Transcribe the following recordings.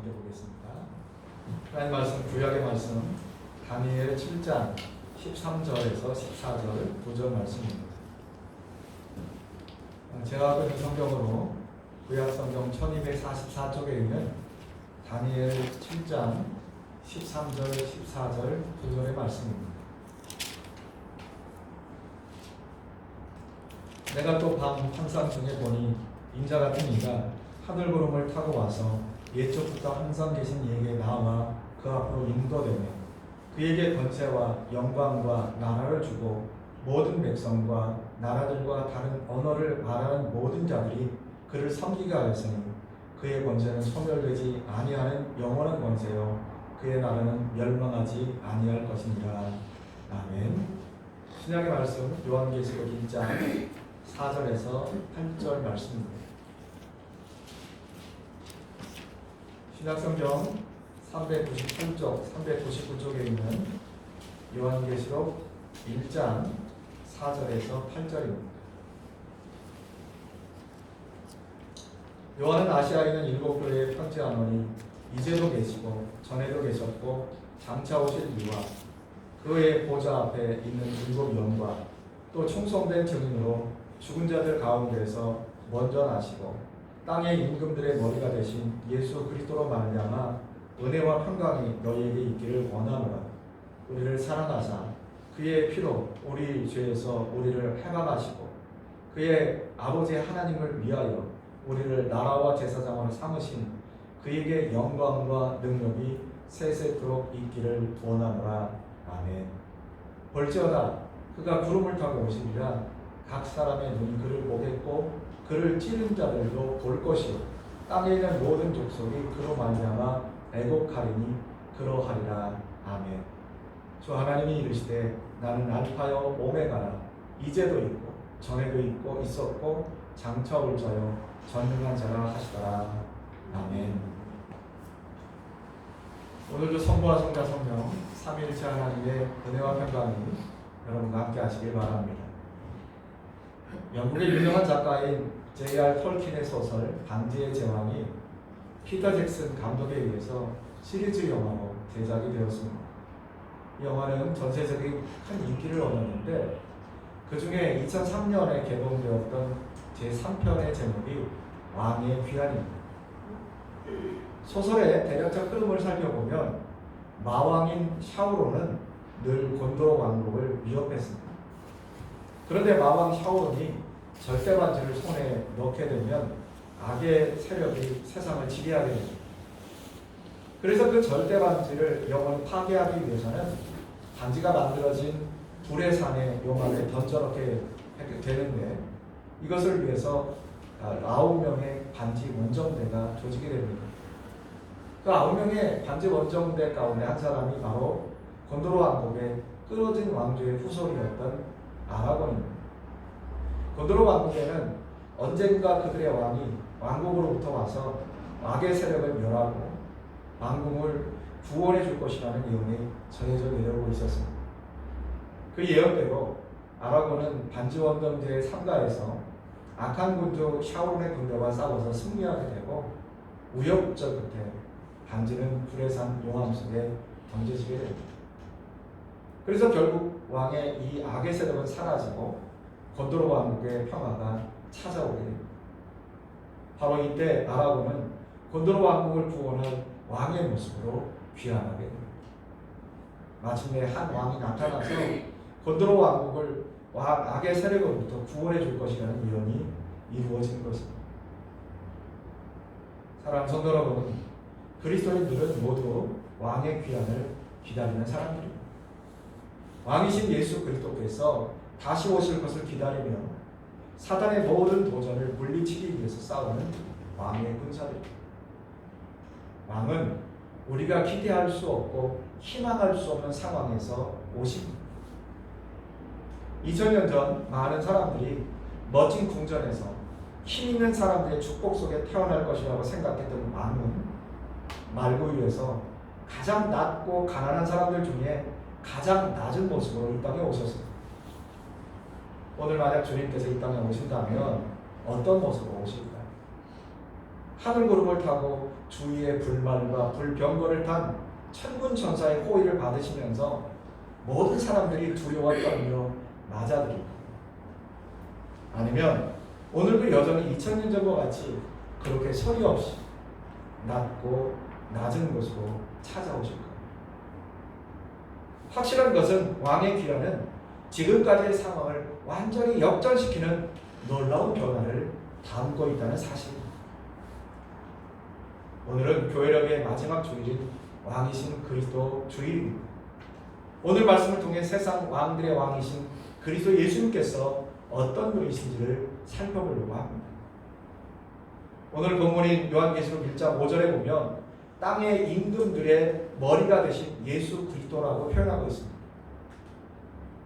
보겠습니다. 하나님 말씀, 구약의 말씀, 다니엘 7장 13절에서 14절 9절 말씀입니다. 제가 하고 있는 성경으로 구약 성경 1244쪽에 있는 다니엘 7장 13절, 14절 9절의 말씀입니다. 내가 또 밤 환상 중에 보니 인자 같은 이가 하늘구름을 타고 와서 예초부터 항상 계신 이에게 나와 그 앞으로 인도되며 그에게 권세와 영광과 나라를 주고 모든 백성과 나라들과 다른 언어를 말하는 모든 자들이 그를 섬기게 하였으니 그의 권세는 소멸되지 아니하는 영원한 권세요 그의 나라는 멸망하지 아니할 것이니라. 아멘. 신약의 말씀 요한계시록 1장 4절에서 8절 말씀입니다. 신약성경 398쪽, 399쪽에 있는 요한계시록 1장 4절에서 8절입니다. 요한은 아시아에 있는 7교회에 편지하노니 이제도 계시고 전에도 계셨고 장차 오실 이와 그의 보좌 앞에 있는 7영과 또 충성된 증인으로 죽은 자들 가운데서 먼저 나시고 땅의 임금들의 머리가 되신 예수 그리스도로 말미암아 은혜와 평강이 너희에게 있기를 원하노라. 우리를 사랑하사 그의 피로 우리 죄에서 우리를 해방하시고 그의 아버지 하나님을 위하여 우리를 나라와 제사장으로 삼으신 그에게 영광과 능력이 세세토록 있기를 원하노라. 아멘. 볼지어다 그가 구름을 타고 오시리라. 각 사람의 눈이 그를 보겠고 그를 찌른 자들도 볼 것이요 땅에 있는 모든 족속이 그로 말미암아 애곡하리니 그러하리라. 아멘. 주 하나님이 이르시되 나는 알파요 오메가라. 이제도 있고 전에도 있고 있었고 장차 올 자요 전능한 자라 하시더라. 아멘. 오늘도 성부와 성자 성령 삼위일체 하나님의 은혜와 평강이 여러분과 함께 하시길 바랍니다. 영국의 유명한 작가인 J.R. 톨킨의 소설 반지의 제왕이 피터 잭슨 감독에 의해서 시리즈 영화로 제작이 되었습니다. 이 영화는 전세적인 큰 인기를 얻었는데 그 중에 2003년에 개봉되었던 제3편의 제목이 왕의 귀환입니다. 소설의 대략적 흐름을 살펴보면 마왕인 샤오론은 늘 곤도로 왕국을 위협했습니다. 그런데 마왕 샤오론이 절대반지를 손에 넣게 되면 악의 세력이 세상을 지배하게 됩니다. 그래서 그 절대반지를 영원히 파괴하기 위해서는 반지가 만들어진 불의 산에 용암에 던져넣게 되는데 이것을 위해서 9명의 반지 원정대가 조직이 됩니다. 그 9명의 반지 원정대 가운데 한 사람이 바로 곤도로 왕국의 끊어진 왕조의 후손이었던 아라곤입니다. 곤도로 왕국에는 언젠가 그들의 왕이 왕국으로부터 와서 악의 세력을 멸하고 왕국을 구원해 줄 것이라는 예언이 전해져 내려오고 있었습니다. 그 예언대로 아라곤은 반지 원정대의 상가에서 악한 군주 샤오론의 군대와 싸워서 승리하게 되고 우여곡절 끝에 반지는 불의 산 용암 속에 던져지게 됩니다. 그래서 결국 왕의 이 악의 세력은 사라지고 곤도로 왕국의 평화가 찾아오게 됩니다. 바로 이때 아라곤은 곤도로 왕국을 구원할 왕의 모습으로 귀환하게 됩니다. 마침내 한 왕이 나타나서 곤도로 왕국을 악의 세력으로부터 구원해 줄 것이라는 예언이 이루어진 것입니다. 사랑하는 성도 여러분, 그리스도인들은 모두 왕의 귀환을 기다리는 사람들입니다. 왕이신 예수 그리스도께서 다시 오실 것을 기다리며 사단의 모든 도전을 물리치기 위해서 싸우는 왕의 군사들입니다. 왕은 우리가 기대할 수 없고 희망할 수 없는 상황에서 오십니다. 2000년 전 많은 사람들이 멋진 궁전에서 힘 있는 사람들의 축복 속에 태어날 것이라고 생각했던 왕은 말구 위에서 가장 낮고 가난한 사람들 중에 가장 낮은 모습으로 이 땅에 오셨습니다. 오늘 만약 주님께서 이 땅에 오신다면 어떤 모습으로 오실까요? 하늘구름을 타고 주위의 불만과 불병거를 탄 천군 천사의 호의를 받으시면서 모든 사람들이 두려워 떨며 맞아들이고, 아니면 오늘도 여전히 2000년 전과 같이 그렇게 서리 없이 낮고 낮은 곳으로 찾아오실 겁니다. 확실한 것은 왕의 귀환은 지금까지의 상황을 완전히 역전시키는 놀라운 변화를 담고 있다는 사실입니다. 오늘은 교회력의 마지막 주일인 왕이신 그리스도 주일입니다. 오늘 말씀을 통해 세상 왕들의 왕이신 그리스도 예수님께서 어떤 분이신지를 살펴보려고 합니다. 오늘 본문인 요한계시록 1장 5절에 보면 땅의 임금들의 머리가 되신 예수 그리스도라고 표현하고 있습니다.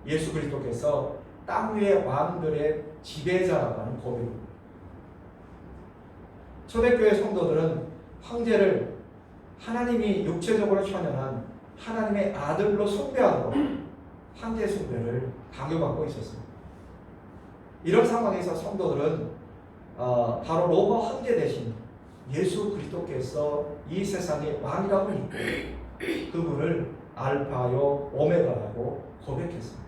예수 그리스도께서 땅 위의 왕들의 지배자라고 하는 고백입니다. 초대교회 성도들은 황제를 하나님이 육체적으로 현현한 하나님의 아들로 숭배하도록 황제 숭배를 강요받고 있었습니다. 이런 상황에서 성도들은 바로 로마 황제 대신 예수 그리스도께서 이 세상의 왕이라고 믿고 그분을 알파요 오메가라고 고백했습니다.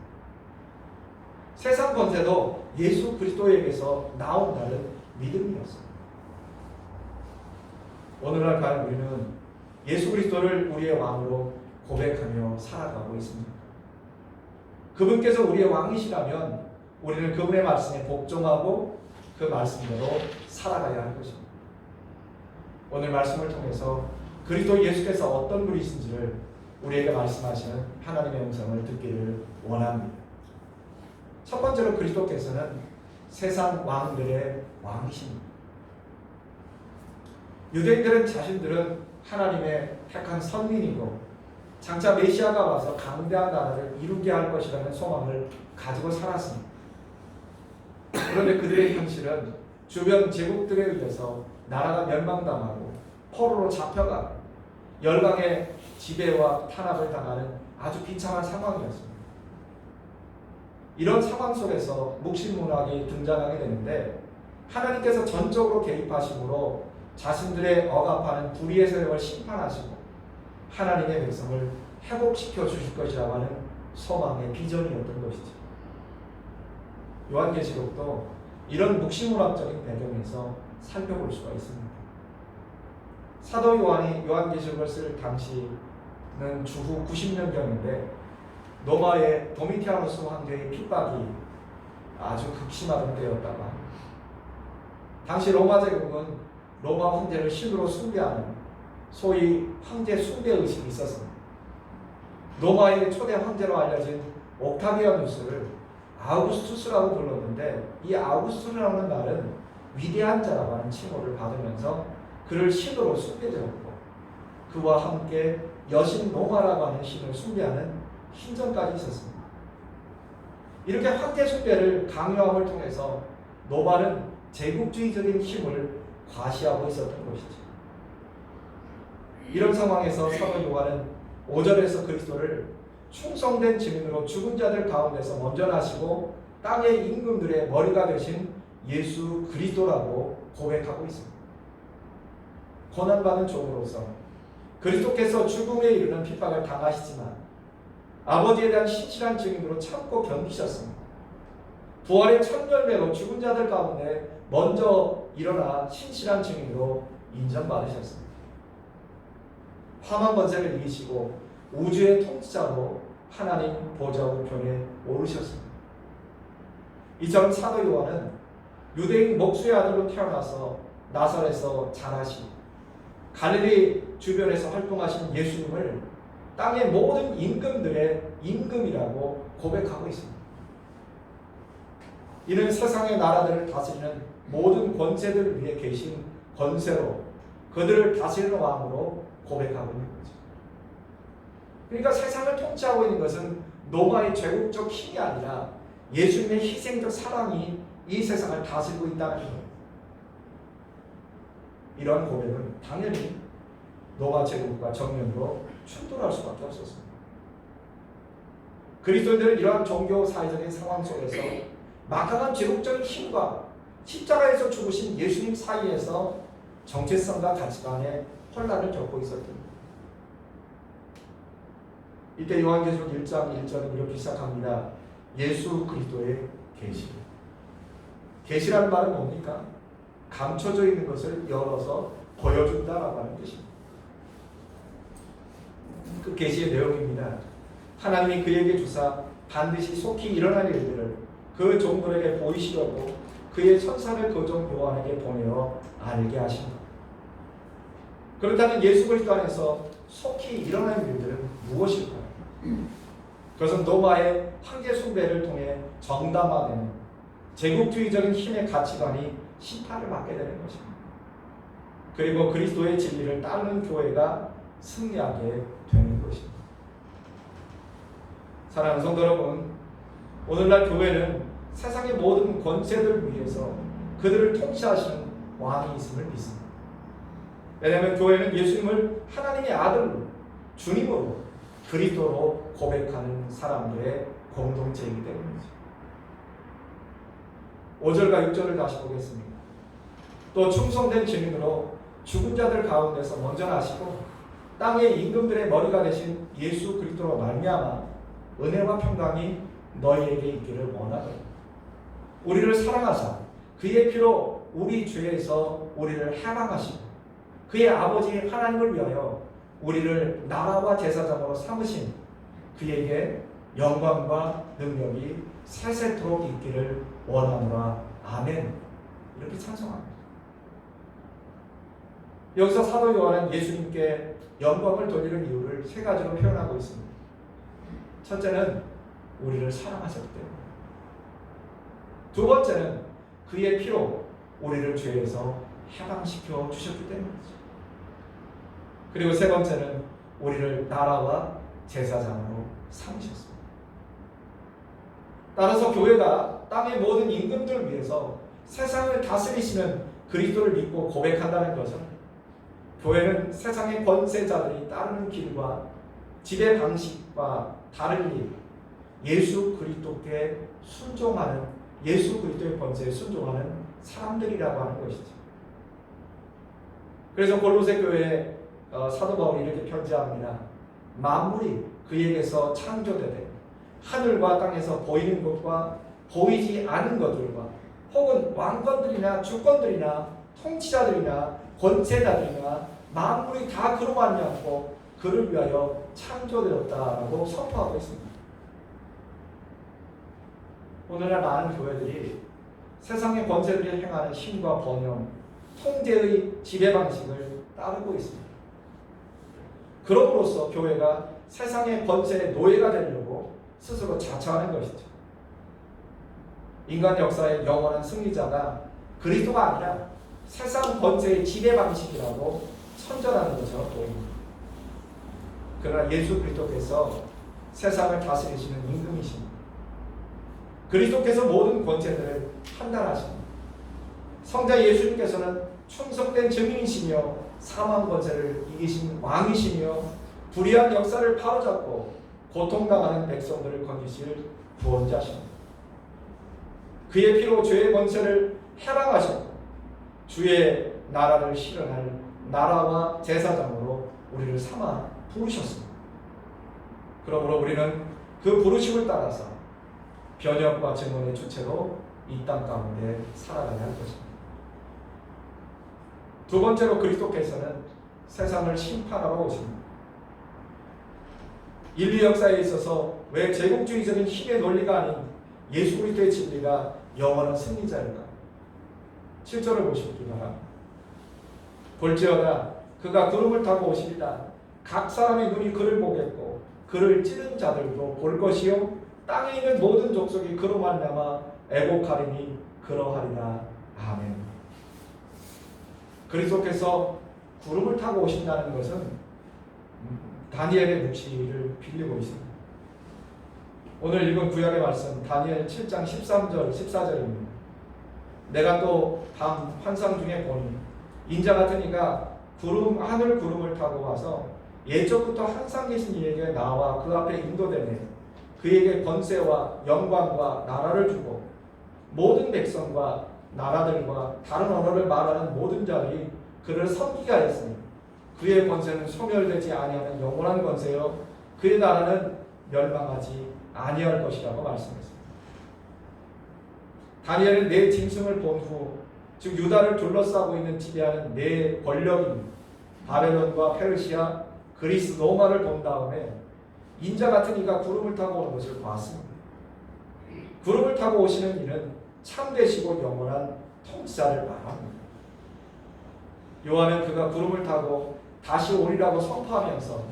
세상 권세도 예수 그리스도에게서 나온다는 믿음이었습니다. 오늘날 과연 우리는 예수 그리스도를 우리의 왕으로 고백하며 살아가고 있습니다. 그분께서 우리의 왕이시라면 우리는 그분의 말씀에 복종하고 그 말씀대로 살아가야 하는 것입니다. 오늘 말씀을 통해서 그리스도 예수께서 어떤 분이신지를 우리에게 말씀하시는 하나님의 음성을 듣기를 원합니다. 첫 번째로 그리스도께서는 세상 왕들의 왕이십니다. 유대인들은 자신들은 하나님의 택한 선민이고 장차 메시아가 와서 강대한 나라를 이루게 할 것이라는 소망을 가지고 살았습니다. 그런데 그들의 현실은 주변 제국들에 의해서 나라가 멸망당하고 포로로 잡혀가 열강의 지배와 탄압을 당하는 아주 비참한 상황이었습니다. 이런 상황 속에서 묵신문학이 등장하게 되는데 하나님께서 전적으로 개입하심으로 자신들의 억압하는 불의의 세력을 심판하시고 하나님의 백성을 회복시켜 주실 것이라고 하는 소망의 비전이었던 것이죠. 요한계시록도 이런 묵시문학적인 배경에서 살펴볼 수가 있습니다. 사도 요한이 요한계시록을 쓸 당시는 주후 90년경인데 로마의 도미티아누스 황제의 핍박이 아주 극심하던 때였다고 합니다. 당시 로마 제국은 로마 황제를 신으로 숭배하는 소위 황제 숭배 의식이 있었습니다. 로마의 초대 황제로 알려진 옥타비아누스를 아우구스투스라고 불렀는데 이 아우구스투스라는 말은 위대한 자라고 하는 칭호를 받으면서 그를 신으로 숭배되었고 그와 함께 여신 로마라고 하는 신을 숭배하는 신전까지 있었습니다. 이렇게 황제 숭배를 강요함을 통해서 로마는 제국주의적인 힘을 과시하고 있었던 것이죠. 이런 상황에서 사도 요한은 5절에서 그리스도를 충성된 증인으로 죽은 자들 가운데서 먼저 나시고 땅의 임금들의 머리가 되신 예수 그리스도라고 고백하고 있습니다. 고난받은 종으로서 그리스도께서 죽음에 이르는 핍박을 당하시지만 아버지에 대한 신실한 증인으로 참고 견디셨습니다. 부활의 첫 열매로 죽은 자들 가운데 먼저 일어나 신실한 증인으로 인정받으셨습니다. 험한 번세를 이기시고 우주의 통치자로 하나님 보좌 우편에 오르셨습니다. 이처럼 사도 요한은 유대인 목수의 아들로 태어나서 나사렛에서 자라시고 갈릴리 주변에서 활동하신 예수님을 땅의 모든 임금들의 임금이라고 고백하고 있습니다. 이는 세상의 나라들을 다스리는 모든 권세들을 위해 계신 권세로 그들을 다스리는 왕으로 고백하고 있는 거죠. 그러니까 세상을 통치하고 있는 것은 로마의 제국적 힘이 아니라 예수님의 희생적 사랑이 이 세상을 다스리고 있다는 거예요. 이런 고백은 당연히 로마 제국과 정면으로 충돌할 수밖에 없었습니다. 그리스도인들은 이러한 종교 사회적인 상황 속에서 막강한 제국적인 힘과 십자가에서 죽으신 예수님 사이에서 정체성과 가치관의 혼란을 겪고 있었던 거예요. 이때 요한계시록 1장 1절은 이렇게 시작합니다. 예수 그리스도의 계시. 계시라는 말은 뭡니까? 감춰져 있는 것을 열어서 보여준다라고 하는 뜻입니다. 그 계시의 내용입니다. 하나님이 그에게 주사 반드시 속히 일어날 일들을 그 종들에게 보이시려고 그의 천사를 그 종 요한에게 보내어 알게 하신다. 그렇다면 예수 그리스도 안에서 속히 일어날 일들은 무엇일까요? 그것은 로마의 황제 숭배를 통해 정당화되는 제국주의적인 힘의 가치관이 심판을 받게 되는 것입니다. 그리고 그리스도의 진리를 따르는 교회가 승리하게 되는 것입니다. 사랑하는 성도 여러분, 오늘날 교회는 세상의 모든 권세들을 위해서 그들을 통치하시는 왕이 있음을 믿습니다. 왜냐하면 교회는 예수님을 하나님의 아들로, 주님으로, 그리스도로 고백하는 사람들의 공동체이기 때문이죠. 5절과 6절을 다시 보겠습니다. 또 충성된 증인으로 죽은 자들 가운데서 먼저 나시고 땅의 임금들의 머리가 되신 예수 그리스도로 말미암아 은혜와 평강이 너희에게 있기를 원하노라. 우리를 사랑하사 그의 피로 우리 죄에서 우리를 해방하시고 그의 아버지 하나님을 위하여 우리를 나라와 제사장으로 삼으신 그에게 영광과 능력이 세세토록 있기를 원하노라. 아멘. 이렇게 찬송합니다. 여기서 사도 요한은 예수님께 영광을 돌리는 이유를 세 가지로 표현하고 있습니다. 첫째는 우리를 사랑하셨기 때문에, 두 번째는 그의 피로 우리를 죄에서 해방시켜 주셨기 때문이죠. 그리고 세 번째는 우리를 나라와 제사장으로 삼으셨습니다. 따라서 교회가 땅의 모든 임금들을 위해서 세상을 다스리시는 그리스도를 믿고 고백한다는 것은 교회는 세상의 권세자들이 따르는 길과 지배 방식과 다르니 예수 그리스도께 순종하는, 예수 그리스도의 권세에 순종하는 사람들이라고 하는 것이죠. 그래서 골로새 교회에 사도 바울이 이렇게 편지합니다. 만물이 그에게서 창조되되 하늘과 땅에서 보이는 것과 보이지 않은 것들과 혹은 왕권들이나 주권들이나 통치자들이나 권세자들이나 만물이 다 그로 말미암고 그를 위하여 창조되었다라고 선포하고 있습니다. 오늘날 많은 교회들이 세상의 권세들이 행하는 힘과 번영, 통제의 지배 방식을 따르고 있습니다. 그럼으로써 교회가 세상의 권세의 노예가 되려고 스스로 자처하는 것이죠. 인간 역사의 영원한 승리자가 그리스도가 아니라 세상 권세의 지배 방식이라고 선전하는 것처럼 보입니다. 그러나 예수 그리스도께서 세상을 다스리시는 임금이십니다. 그리스도께서 모든 권세들을 판단하십니다. 성자 예수님께서는 충성된 증인이시며 사망 권세를 이기신 왕이시며 불의한 역사를 바로잡고 고통당하는 백성들을 건지실 구원자십니다. 그의 피로 죄의 권세를 해방하셨고 주의 나라를 실현할 나라와 제사장으로 우리를 삼아 부르셨습니다. 그러므로 우리는 그 부르심을 따라서 변혁과 증언의 주체로 이 땅 가운데 살아가야 할 것입니다. 두 번째로 그리스도께서는 세상을 심판하러 오십니다. 인류 역사에 있어서 왜 제국주의적인 힘의 논리가 아닌 예수 그리스도의 진리가 영원한 승리자일까? 7절을 보시기 바랍니다. 볼지어다 그가 구름을 타고 오시리라. 각 사람의 눈이 그를 보겠고 그를 찌른 자들도 볼 것이요 땅에 있는 모든 족속이 그로 말미암아 애곡하리니 그러하리라. 아멘. 그리스도께서 구름을 타고 오신다는 것은 다니엘의 묵시를 빌리고 있습니다. 오늘 읽은 구약의 말씀 다니엘 7장 13절 14절입니다. 내가 또 밤 환상 중에 보니 인자 같은 이가 하늘 구름을 타고 와서 예적부터 항상 계신 이에게 나와 그 앞에 인도되매 그에게 권세와 영광과 나라를 주고 모든 백성과 나라들과 다른 언어를 말하는 모든 자들이 그를 섬기게 하였으니 그의 권세는 소멸되지 아니하는 영원한 권세요 그의 나라는 멸망하지 아니할 것이라고 말씀했습니다. 다니엘은 네 짐승을 본 후, 즉 유다를 둘러싸고 있는 지배하는 네 권력인 바벨론과 페르시아, 그리스, 로마를 본 다음에 인자 같은 이가 구름을 타고 오는 것을 보았습니다. 구름을 타고 오시는 이는 참되시고 영원한 통치자를 말합니다. 요한은 그가 구름을 타고 다시 오리라고 선포하면서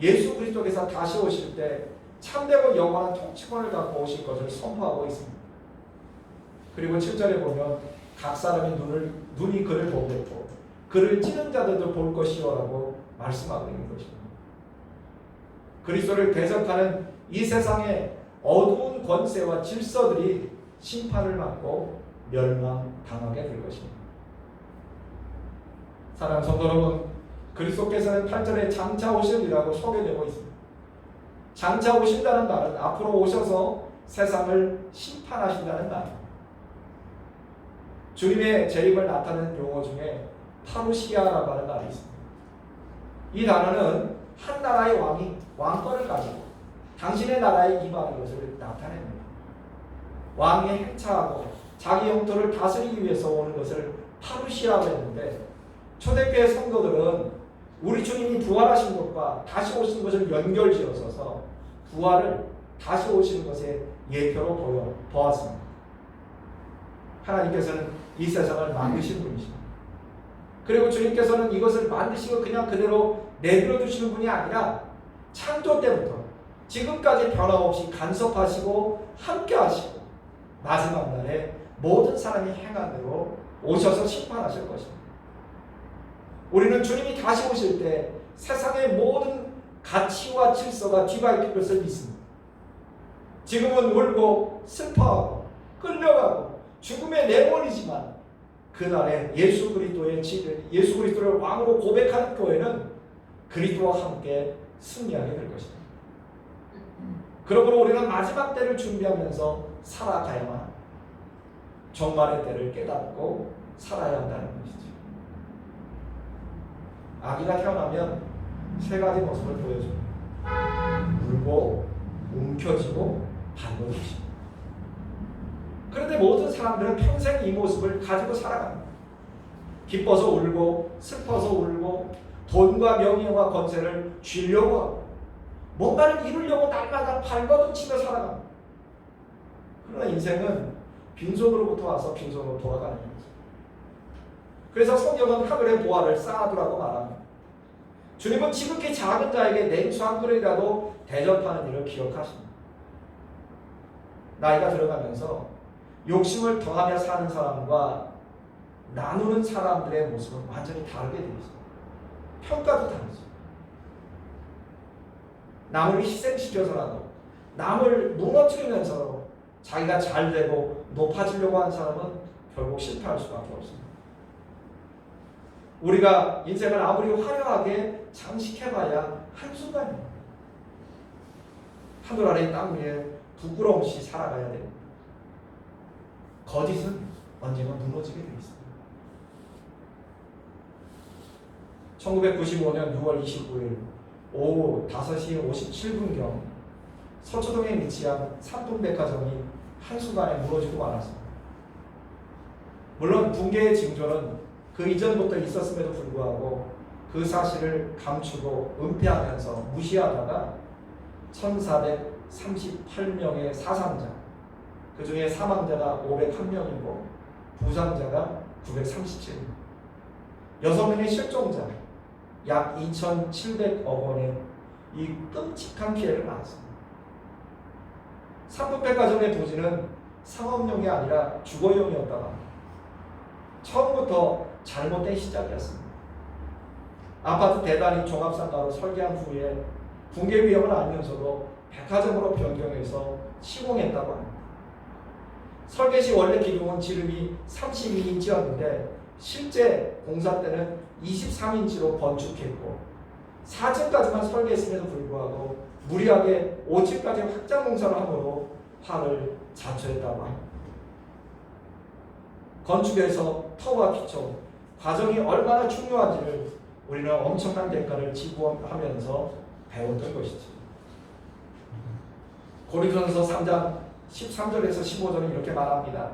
예수 그리스도께서 다시 오실 때 참되고 영원한 통치권을 갖고 오실 것을 선포하고 있습니다. 그리고 7절에 보면 각 사람이 눈이 그를 보겠고 그를 찌는 자들도 볼 것이요라고 말씀하고 있는 것입니다. 그리스도를 대적하는 이 세상의 어두운 권세와 질서들이 심판을 받고 멸망당하게 될 것입니다. 사랑하는 성도 여러분, 그리스도께서는 8절에 장차 오시리라고 소개되고 있습니다. 장차 오신다는 말은 앞으로 오셔서 세상을 심판하신다는 말입니다. 주님의 재림을 나타내는 용어 중에 파루시아라고 하는 말이 있습니다. 이 단어는 한 나라의 왕이 왕권을 가지고 당신의 나라에 임하는 것을 나타냅니다. 왕이 행차하고 자기 영토를 다스리기 위해서 오는 것을 파루시아라고 했는데, 초대교회 성도들은 우리 주님이 부활하신 것과 다시 오신 것을 연결지어서 부활을 다시 오시는 것의 예표로 보았습니다. 하나님께서는 이 세상을 만드신 분이십니다. 그리고 주님께서는 이것을 만드시고 그냥 그대로 내버려 두시는 분이 아니라 창조 때부터 지금까지 변함없이 간섭하시고 함께하시고 마지막 날에 모든 사람이 행한 대로 오셔서 심판하실 것입니다. 우리는 주님이 다시 오실 때 세상의 모든 가치와 질서가 뒤바뀔 것을 믿습니다. 지금은 울고 슬퍼하고 끌려가고 죽음에 내몰리지만 그날에 예수 그리스도를 왕으로 고백하는 교회는 그리스도와 함께 승리하게 될 것입니다. 그러므로 우리는 마지막 때를 준비하면서 살아가야만 합니다. 종말의 때를 깨닫고 살아야 한다는 것이죠. 아기가 태어나면 세 가지 모습을 보여줍니다. 울고, 움켜쥐고, 반겨주십니다. 그런데 모든 사람들은 평생 이 모습을 가지고 살아갑니다. 기뻐서 울고, 슬퍼서 울고, 돈과 명예와 권세를 쥐려고 하고, 뭔가를 이루려고 날마다 발버둥치며 살아갑니다. 그러나 인생은 빈손으로부터 와서 빈손으로 돌아가는 거죠. 그래서 성경은 하늘의 보화를 쌓아두라고 말합니다. 주님은 지극히 작은 자에게 냉수 한 그릇이라도 대접하는 일을 기억하십니다. 나이가 들어가면서 욕심을 더하며 사는 사람과 나누는 사람들의 모습은 완전히 다르게 되어 있습니다. 평가도 다르죠. 남을 희생시켜서라도 남을 무너뜨리면서 자기가 잘 되고 높아지려고 하는 사람은 결국 실패할 수밖에 없습니다. 우리가 인생을 아무리 화려하게 장식해봐야 한순간입니다. 하늘 아래 땅 위에 부끄러움 없이 살아가야 됩니다. 거짓은 언제나 무너지게 되어 있습니다. 1995년 6월 29일 오후 5시 57분경 서초동에 위치한 삼풍백화점이 한순간에 무너지고 말았습니다. 물론 붕괴의 징조는 그 이전부터 있었음에도 불구하고 그 사실을 감추고 은폐하면서 무시하다가 1438명의 사상자, 그 중에 사망자가 501명이고 부상자가 937명, 6명의 실종자, 약 2,700억 원의 이 끔찍한 피해를 낳았습니다. 삼풍백화점의 부지는 상업용이 아니라 주거용이었다고 합니다. 처음부터 잘못된 시작이었습니다. 아파트 대단히 종합상가로 설계한 후에 붕괴 위험을 알면서도 백화점으로 변경해서 시공했다고 합니다. 설계 시 원래 기둥은 지름이 32인치였는데 실제 공사 때는 23인치로 건축했고 4층까지만 설계했음에도 불구하고 무리하게 5층까지 확장 공사를 함으로 화를 자초했다고 합니다. 건축에서 터와 기초, 과정이 얼마나 중요한지를 우리는 엄청난 대가를 지불하면서 배웠던 것이죠. 고린도전서 3장 13절에서 15절은 이렇게 말합니다.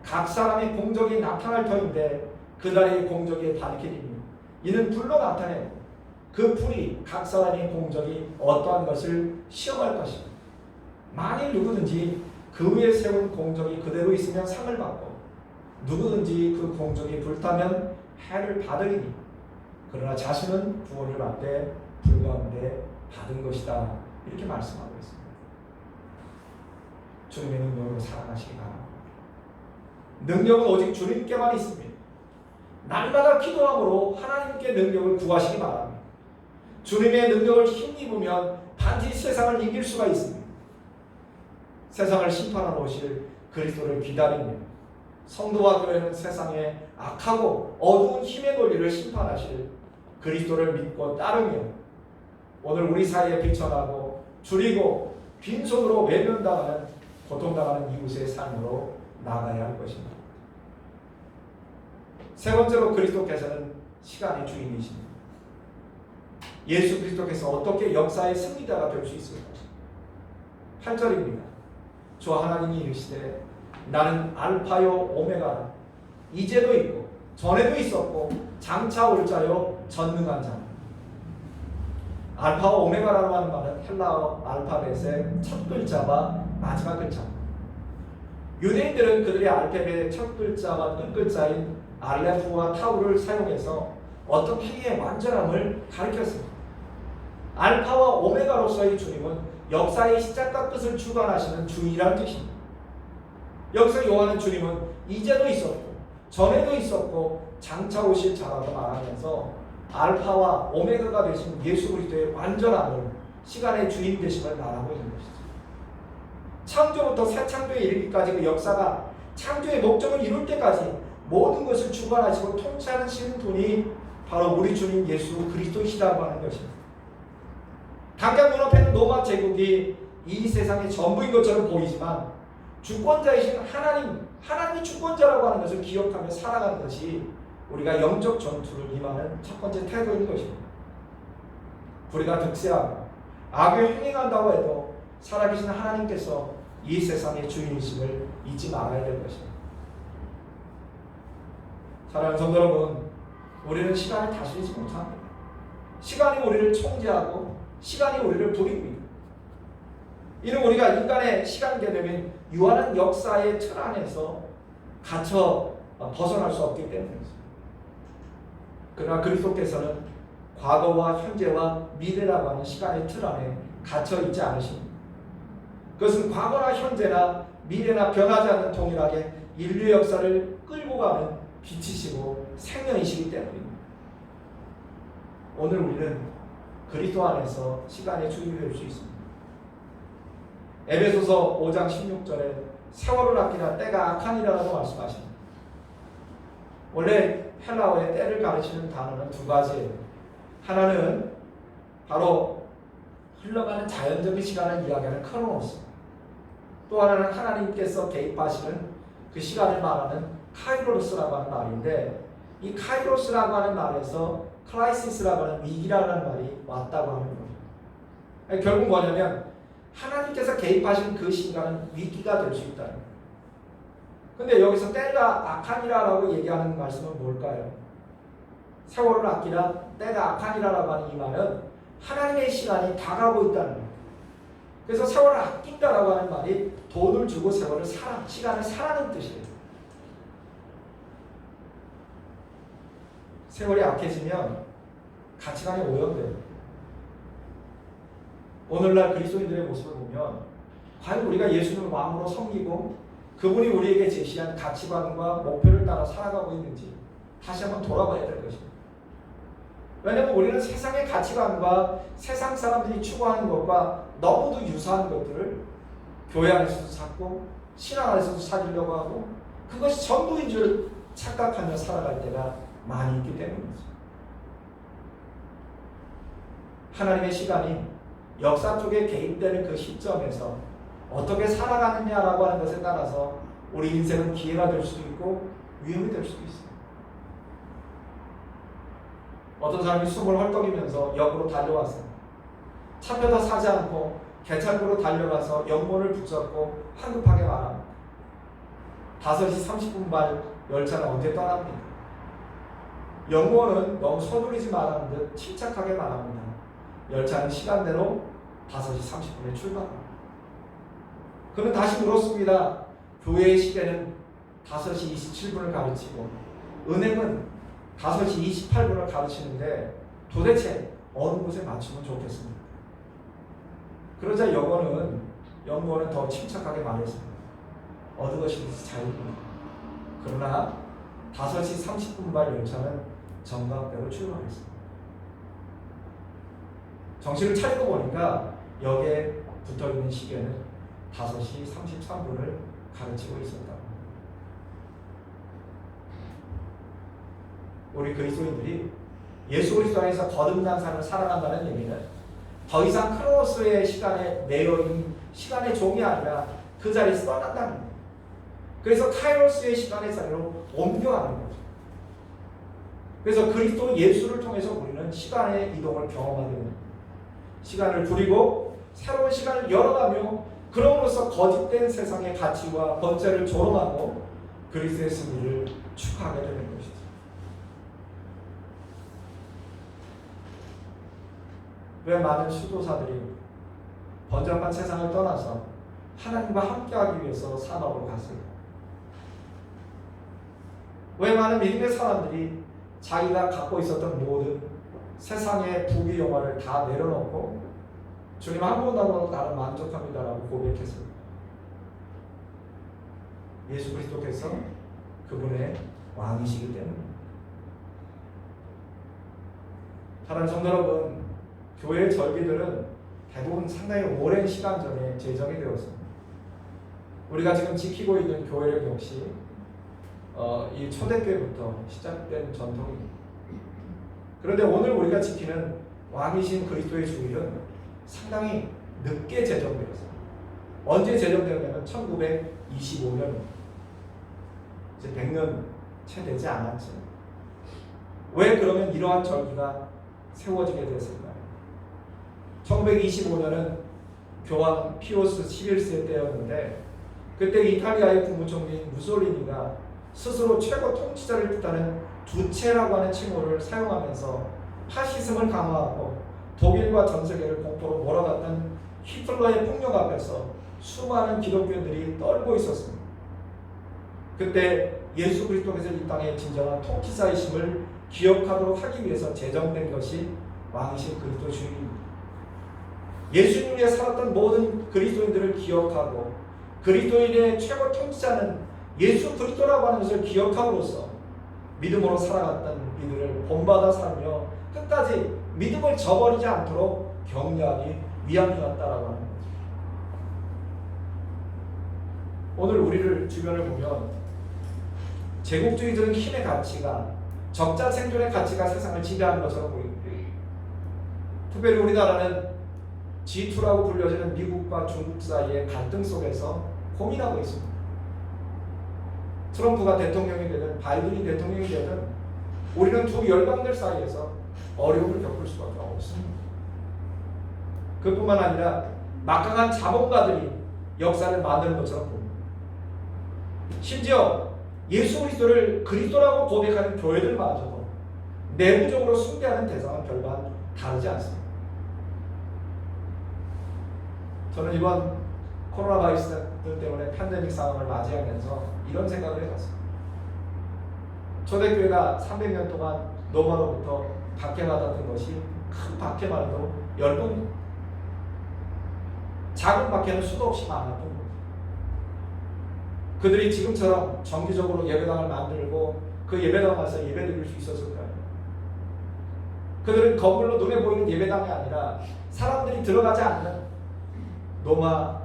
각 사람의 공적이 나타날 터인데 그날의 공적이 밝히리니 이는 불로 나타내고 그 불이 각 사람의 공적이 어떠한 것을 시험할 것입니다. 만일 누구든지 그 위에 세운 공적이 그대로 있으면 상을 받고 누구든지 그 공적이 불타면 해를 받으리니 그러나 자신은 구원을 받되 불 가운데 받은 것이다. 이렇게 말씀하고 있습니다. 주님의 능력으로 살아가시기 바랍니다. 능력은 오직 주님께만 있습니다. 날마다 기도함으로 하나님께 능력을 구하시기 바랍니다. 주님의 능력을 힘입으면 반드시 세상을 이길 수가 있습니다. 세상을 심판하러 오실 그리스도를 기다립니다. 성도와 교회는 세상의 악하고 어두운 힘의 논리를 심판하실 그리스도를 믿고 따르며 오늘 우리 사이에 비천하고 줄이고 빈손으로 외면당하는 고통당하는 이웃의 삶으로 나아가야 할 것입니다. 세 번째로 그리스도께서는 시간의 주인이십니다. 예수 그리스도께서 어떻게 역사의 승리자가 될 수 있을까? 8절입니다. 주 하나님이 이르시되 나는 알파요 오메가라. 이제도 있고 전에도 있었고 장차 올 자요 전능한 자. 알파와 오메가라고 하는 말은 헬라어 알파벳의 첫 글자와 마지막 글자입니다. 유대인들은 그들의 알파벳의 첫 글자와 끝 글자인 알레프와 타우를 사용해서 어떤 행위의 완전함을 가리켰습니다. 알파와 오메가로서의 주님은 역사의 시작과 끝을 주관하시는 주인이라는 뜻입니다. 여기서 요한은 주님은 이제도 있었고 전에도 있었고 장차 오실 자라고 말하면서 알파와 오메가가 되신 예수 그리스도의 완전함을 시간의 주인 되심을 말하고 있는 것이죠. 창조부터 새 창조에 이르기까지 그 역사가 창조의 목적을 이룰 때까지 모든 것을 주관하시고 통치하시는 분이 바로 우리 주님 예수 그리스도이시라고 하는 것입니다. 당장 눈앞에 있는 로마 제국이 이 세상의 전부인 것처럼 보이지만 주권자이신 하나님이 주권자라고 하는 것을 기억하며 살아가는 것이 우리가 영적 전투를 임하는 첫 번째 태도인 것입니다. 우리가 득세하고 악을 행행한다고 해도 살아계신 하나님께서 이 세상의 주인이심을 잊지 말아야 될 것입니다. 사랑하는 성도 여러분, 우리는 시간을 다스리지 못합니다. 시간이 우리를 총재하고 시간이 우리를 부리고 있습니다. 이는 우리가 인간의 시간 개념인 유한한 역사의 틀 안에서 갇혀 벗어날 수 없기 때문입니다. 그러나 그리스도께서는 과거와 현재와 미래라고 하는 시간의 틀 안에 갇혀 있지 않으십니다. 그것은 과거나 현재나 미래나 변하지 않는 동일하게 인류 역사를 끌고 가는 빛이시고 생명이시기 때문입니다. 오늘 우리는 그리스도 안에서 시간의 주인이 될 수 있습니다. 에베소서 5장 16절에 세월을 아끼라 때가 악하니라라고 말씀하십니다. 원래 헬라어의 때를 가르치는 단어는 두 가지예요. 하나는 바로 흘러가는 자연적인 시간을 이야기하는 크로노스, 또 하나는 하나님께서 개입하시는 그 시간을 말하는 카이로스라고 하는 말인데, 이 카이로스라고 하는 말에서 크라이시스라고 하는 위기라는 말이 왔다고 하는 겁니다. 결국 뭐냐면 하나님께서 개입하신 그 시간은 위기가 될 수 있다는 거예요. 근데 여기서 때가 악하니라라고 얘기하는 말씀은 뭘까요? 세월을 아끼라 때가 악하니라라고 하는 이 말은 하나님의 시간이 다가오고 있다는 거예요. 그래서 세월을 아낀다라고 하는 말이 돈을 주고 세월을 시간을 사라는 뜻이에요. 세월이 악해지면 가치관이 오염돼요. 오늘날 그리스도인들의 모습을 보면 과연 우리가 예수님을 마음으로 섬기고 그분이 우리에게 제시한 가치관과 목표를 따라 살아가고 있는지 다시 한번 돌아봐야 될 것입니다. 왜냐하면 우리는 세상의 가치관과 세상 사람들이 추구하는 것과 너무도 유사한 것들을 교회 안에서도 찾고 신앙 안에서도 찾으려고 하고 그것이 전부인 줄 착각하며 살아갈 때가 많이 있기 때문이죠. 하나님의 시간이 역사 쪽에 개입되는 그 시점에서 어떻게 살아가느냐라고 하는 것에 따라서 우리 인생은 기회가 될 수도 있고 위험이 될 수도 있습니다. 어떤 사람이 숨을 헐떡이면서 역으로 달려왔어요. 차표도 사지 않고 개찰구로 달려가서 영문을 붙잡고 황급하게 말합니다. 5시 30분 발 열차는 언제 떠납니다. 영문은 너무 서두르지 말라는 듯 침착하게 말합니다. 열차는 시간대로 5시 30분에 출발합니다. 그는 다시 물었습니다. 교회의 시계는 5시 27분을 가르치고 은행은 5시 28분을 가르치는데 도대체 어느 곳에 맞추면 좋겠습니까? 그러자 영어는 더 침착하게 말했습니다. 어느 것이 자유입니다. 그러나 5시 30분 발 열차는 정각대로 출발했습니다. 정신을 차리고 보니까 역에 붙어있는 시계는 5시 33분을 가르치고 있었다. 우리 그리스도인들이 예수 그리스도 안에서 거듭난 삶을 살아간다는 얘기는 더 이상 크로노스의 시간에 매여있는 시간의 종이 아니라 그 자리에서 떠난다는 거예요. 그래서 카이로스의 시간의 자리로 옮겨가는 거죠. 그래서 그리스도 예수를 통해서 우리는 시간의 이동을 경험하게 됩니다. 시간을 부리고 새로운 시간을 열어가며 그럼으로써 거짓된 세상의 가치와 번제를 조롱하고 그리스도의 승리를 축하하게 되는 것이죠. 왜 많은 수도사들이 번잡한 세상을 떠나서 하나님과 함께하기 위해서 산업으로 갔을까? 왜 많은 믿음의 사람들이 자기가 갖고 있었던 모든 세상의 부귀 영화를 다 내려놓고 주님 한 분만으로 나는 만족합니다라고 고백했습니다. 예수 그리스도께서 그분의 왕이시기 때문입니다. 사랑하는 성도 여러분, 교회의 절기들은 대부분 상당히 오랜 시간 전에 제정이 되었습니다. 우리가 지금 지키고 있는 교회력 역시 이 초대교회부터 시작된 전통입니다. 그런데 오늘 우리가 지키는 왕이신 그리스도의 주일은 상당히 늦게 제정되었습니다. 언제 제정되었냐면 1925년입니다. 이제 100년 채 되지 않았죠. 왜 그러면 이러한 절기가 세워지게 됐을까요? 1925년은 교황 피우스 11세 때였는데 그때 이탈리아의 국무총리인 무솔리니가 스스로 최고 통치자를 뜻하는 두체라고 하는 칭호를 사용하면서 파시즘을 강화하고 독일과 전 세계를 공포로 몰아갔던 히틀러의 폭력 앞에서 수많은 기독교인들이 떨고 있었습니다. 그때 예수 그리스도께서 이 땅의 진정한 통치자이심을 기억하도록 하기 위해서 제정된 것이 왕이신 그리스도 주일입니다. 예수님 위해 살았던 모든 그리스도인들을 기억하고 그리스도인의 최고 통치자는 예수 그리스도라고 하는 것을 기억함으로써 믿음으로 살아갔던 이들을 본받아 살며 끝까지 믿음을 저버리지 않도록 격려하기 위함이었다라고 하는 거죠. 오늘 우리를 주변을 보면 제국주의적인 힘의 가치가 적자 생존의 가치가 세상을 지배하는 것처럼 보입니다. 특별히 우리나라는 G2라고 불려지는 미국과 중국 사이의 갈등 속에서 고민하고 있습니다. 트럼프가 대통령이 되든 바이든이 대통령이 되든 우리는 두 열강들 사이에서 어려움을 겪을 수밖에 없습니다. 그뿐만 아니라 막강한 자본가들이 역사를 만드는 것처럼 봅니다. 심지어 예수 그리스도를 그리스도라고 고백하는 교회들마저도 내부적으로 숭배하는 대상은 별반 다르지 않습니다. 저는 이번 코로나 바이러스 때문에 팬데믹 상황을 맞이하면서 이런 생각을 해봤습니다. 초대교회가 300년 동안 로마로부터 박해받았던 것이 큰 박해만 해도 10번, 작은 박해는 수도 없이 많았던 겁니다. 그들이 지금처럼 정기적으로 예배당을 만들고 그 예배당 가서 예배드릴 수 있었을까요? 그들은 건물로 눈에 보이는 예배당이 아니라 사람들이 들어가지 않는 로마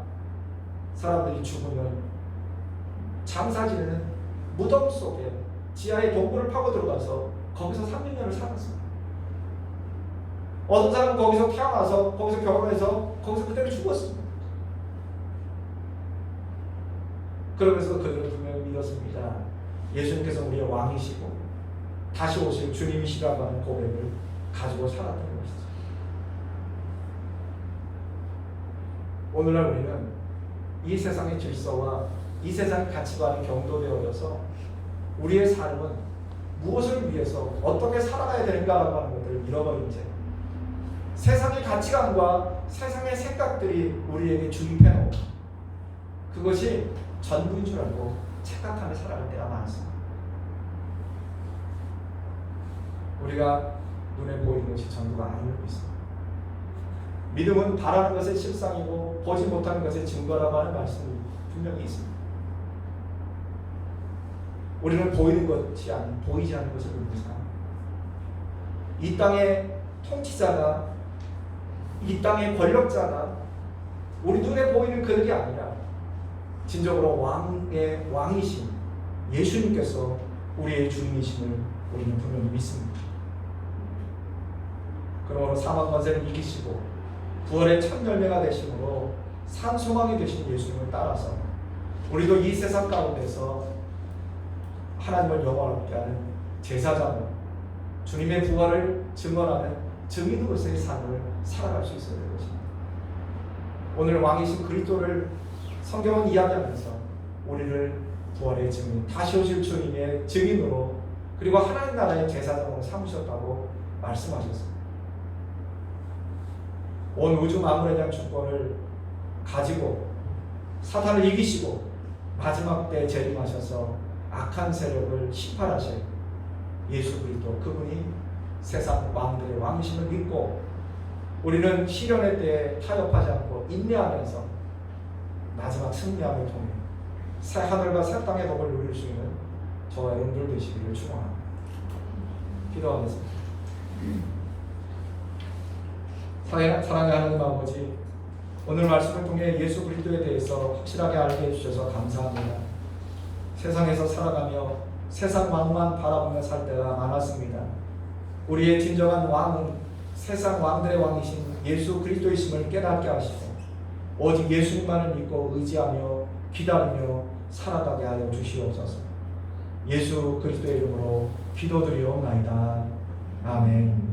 사람들이 죽으면 장사 지내는 무덤 속에 지하에 동굴을 파고 들어가서 거기서 300년을 살았습니다. 어떤 사람은 거기서 태어나서 거기서 결혼해서 거기서 그대로 죽었습니다. 그러면서 그들은 분명히 믿었습니다. 예수님께서 우리의 왕이시고 다시 오실 주님이시라고 하는 고백을 가지고 살았던 것이죠. 오늘날 우리는 이 세상의 질서와 이 세상의 가치관이 경도되어져서 우리의 삶은 무엇을 위해서 어떻게 살아가야 되는가라고 하는 것들을 잃어버린 채 세상의 가치관과 세상의 생각들이 우리에게 주입해놓고 그것이 전부인 줄 알고 착각하며 살아갈 때가 많습니다. 우리가 눈에 보이는 것이 전부가 아니고 있습니다. 믿음은 바라는 것의 실상이고 보지 못하는 것의 증거라고 하는 말씀이 분명히 있습니다. 우리는 보이는 것이 아닌 보이지 않는 것을 믿는 사람. 이 땅의 통치자가 이 땅의 권력자가 우리 눈에 보이는 그들이 아니라 진정으로 왕의 왕이신 예수님께서 우리의 주님이심을 우리는 분명히 믿습니다. 그러므로 사망 권세를 이기시고 부활의 첫 열매가 되심으로 산 소망이 되신 예수님을 따라서 우리도 이 세상 가운데서 하나님을 영원하게 하는 제사장으로 주님의 부활을 증언하는 증인으로서의 삶을 살아갈 수 있어야 될 것입니다. 오늘 왕이신 그리스도를 성경은 이야기하면서 우리를 부활의 증인, 다시 오실 주님의 증인으로 그리고 하나님 나라의 제사장으로 삼으셨다고 말씀하셨습니다. 온 우주 만물에 대한 주권을 가지고 사탄을 이기시고 마지막 때 재림하셔서 악한 세력을 심판하실 예수 그리스도, 그분이 세상 왕들의 왕이심을 믿고 우리는 시련의 때에 타협하지 않고 인내하면서 마지막 승리함을 통해 새 하늘과 새 땅의 복을 누릴 수 있는 저와 여러분들 되시기를 축원합니다. 기도하겠습니다. 사랑의 하나님 아버지, 오늘 말씀을 통해 예수 그리스도에 대해서 확실하게 알게 해주셔서 감사합니다. 세상에서 살아가며 세상 왕만 바라보며 살 때가 많았습니다. 우리의 진정한 왕은 세상 왕들의 왕이신 예수 그리스도이심을 깨닫게 하시고 오직 예수님만을 믿고 의지하며 기다리며 살아가게 하여 주시옵소서. 예수 그리스도의 이름으로 기도드리옵나이다. 아멘.